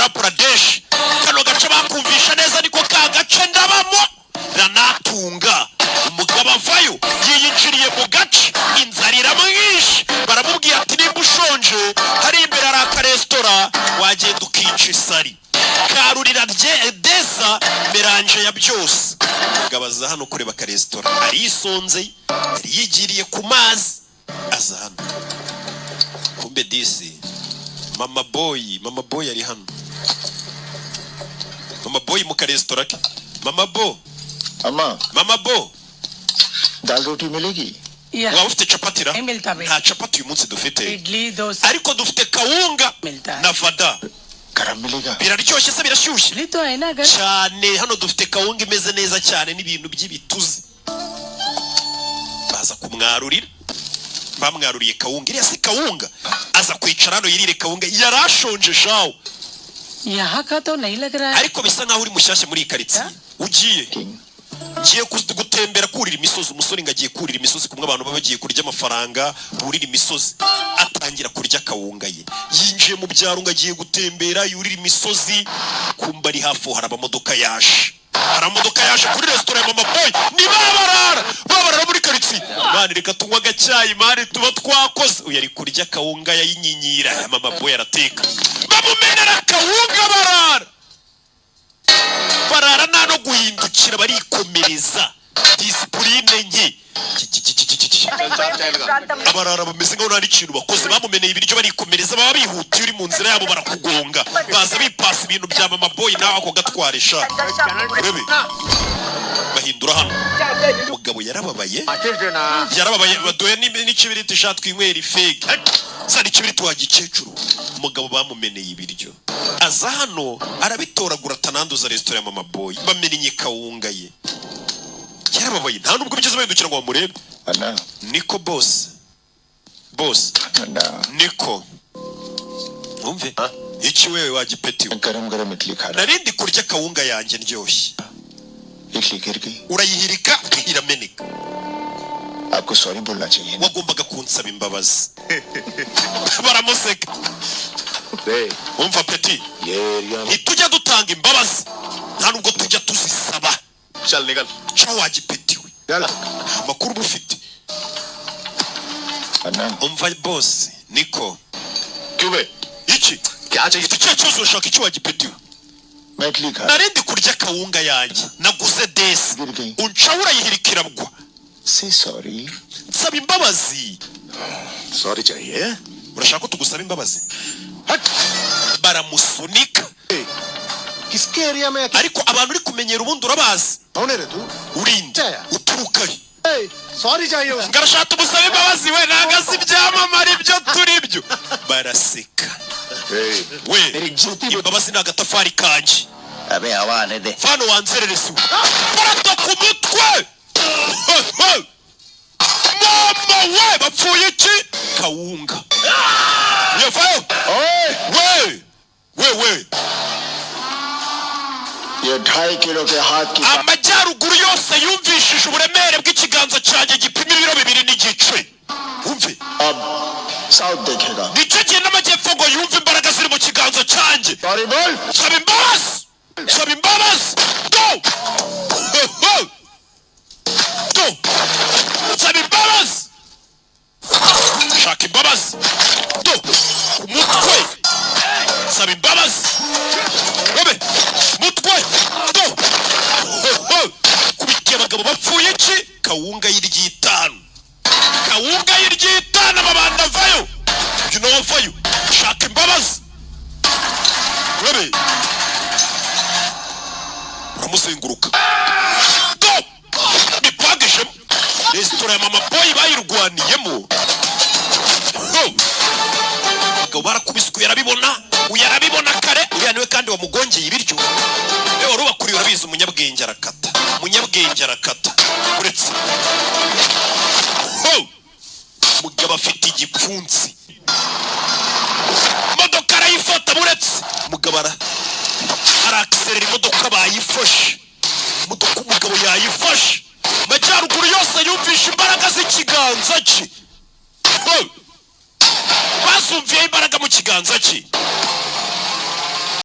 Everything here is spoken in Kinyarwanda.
Andhra Pradesh kano gace bakumvisha neza niko ka gace ndabamo ranatunga umugabo avayo yiyinjiriye mu gace inzara iramwishe baramubwiye ati nimba ushonje hari imbere ari akaresitora wagenda ukica isari karurira deza meranje ya byose gabaza hano kureba akaresitora arisonze yigiriye ku mazi aza hano kumbe disi mama boy ari hano mama boy mu karesitora ke mama bo दाल रोटी मिलेगी waba ufite chapati ra nta chapati uyu munsi dufite ariko dufite kawunga na vada गरम मिलेगा biraryoshye se birashyushye cyane hano dufite kawunga imeze neza cyane n'ibintu by'ibituzi baza kumwarurira bamwaruriye kawunga iriya si kawunga aza kwicara hano yirire kawunga yarashonje shawo yaha ka to nahi lag raha ariko bisa nkaho uri mushyashya muri karitsiye ugiye ngiye gutembera kurira imisozi umusore ngagiye kurira imisozi kumwe abantu babagiye kurya amafaranga burira imisozi atangira kurya kawunga ye yinjiye mu byaro ngagiye gutembera yurira imisozi kumba ari hafu hari amamodoka yaje kuri restaurant ya mama boy ni babarara muri karitsiye mani reka tunywa agacyayi mani tuba twakoze uyu ari kurya kawunga yayinyinyira ya mama boy arateka bamumenera kawunga barara nano guhindukira barikomereza discipline nke abarara bameze ngaho nari kintu bakoze bamumeneye ibiryo barikomereza baba bihutiye uri mu nzira yabo barakugonga baza bipasa ibintu bya mama boy nawe ako gatwaresha rebe bahindura hano umugabo yarababaye badoye n'ikibiriti shatwe inkweri fake zari ikibiriti wa gikecuru umugabo bamumeneye ibiryo aza hano arabitoragura tananduza restaurant ya mama boy bamenye kawunga ye yarababaye nta nubwo bigeze bahindukira ngo bamurebe niko boss niko umve iki wewe wagipetiwe narindi kurya kawunga yanjye ndyoshye urayihirika irameneka आपको सॉरी बोलना चाहिए wagombaga kunsaba imbabazi baramuseka umva peti ntitujya dutanga imbabazi nta nubwo tujya tuzisaba cyo wagipetiwe amakuru bufite umva boss niko iki icyo cyose ushaka icyo wagipetiwe narindi kurya kawunga yanjye naguze desi unshawura yihirikira bwa sorry nsaba imbabazi sorry चाहिए urashaka ko tugusaba imbabazi baramusunika किसके एरिया में ariko abantu uri kumenyera ubundi urabazi कौन है तू urinde uturuka sorry चाहिए ngarashaka tugusaba imbabazi we nagazi byamamara ibyo turi byo baraseka we imbabazi nagatafari kanje अबे हवा आने दे fano wanzererese barato ku mutwe mama we bapfuye iki kawunga yevayo we ये 2.5 किलो के हाथ की amajyaruguru yose yumvishije uburemere bw'ikiganza cyanjye gipima ibiro 2 n'igice umve अब साउथ देखेगा nicyo gihe n'amajyepfo ngo yumve imbaraga ziri mu kiganza cyanjye sorry बोल saba imbabazi saba imbabazi shaka imbabazi umutwe saba imbabazi robe umutwe kubikiye abagabo bapfuye iki kawunga y'iryitanu amabanda avayo vayo shaka imbabazi robe uramuzenguruka bipagishemo resitora ya mama boy bayirwaniyemo abagabo barakubiswe yarabibona kare uriya niwe kandi wamugongeye ibiryo ewe rubakuriye urabizi umunyabwenge arakata uretse mugabo afite igipfunsi imodoka arayifata buretse mugabo arakiserera imodoka bayifashe umugabo yayifashe majyaruguru yose yumvisha imbaraga z'ikiganza cye basumviye imbaraga mu kiganza cye